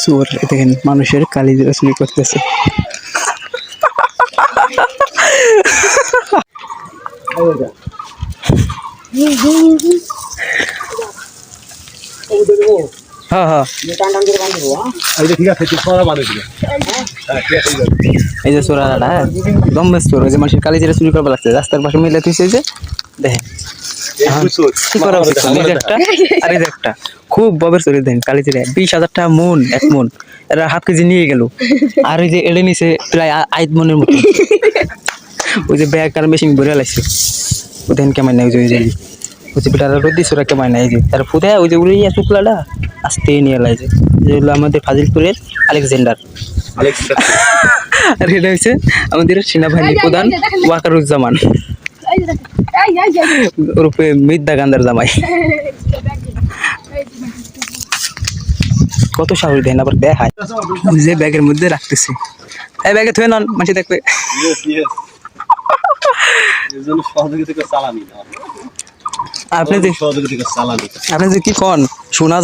চোর দেখেন মানুষের কালিজিরা চুরি করতেছে। হ্যাঁ হ্যাঁ এই যে চোরাটা দম চোর ওই যে মানুষের কালিজিরা চুরি করবা লাগছে রাস্তার পাশে মিলে তুইছে যে দেখেন কি করা উচিত এই যে একটা আর এই যে একটা খুব ববের চুরি দেন কালিজিরা 20,000 টাকা মন 1 মন এরা হাফ কেজি নিয়ে গেল আর ওই যে এড়ে নিছে প্রায় 8 মনের মতো ওই যে ব্যাগ আর মেশিন ভরে লাগছে ওদেন কেমন নাই ওই যে বেটার রোদি সুরা কেমন নাই যে তার ফুদে ওই যে উড়িয়া শুক্লাটা আস্তে নিয়ে লাইছে যেগুলো আমাদের ফাজিলপুরের আলেকজান্ডার আর এটা হচ্ছে আমাদের সেনাবাহিনী প্রধান ওয়াকারুজ্জামান রূপে মিদ্দা গান্ধার জামাই কত সাহস দেন আবার দেখায় যে ব্যাগের মধ্যে রাখতেছে এই ব্যাগে থুয়ে নন মানুষ দেখবে আপনি যে কি কন শোনা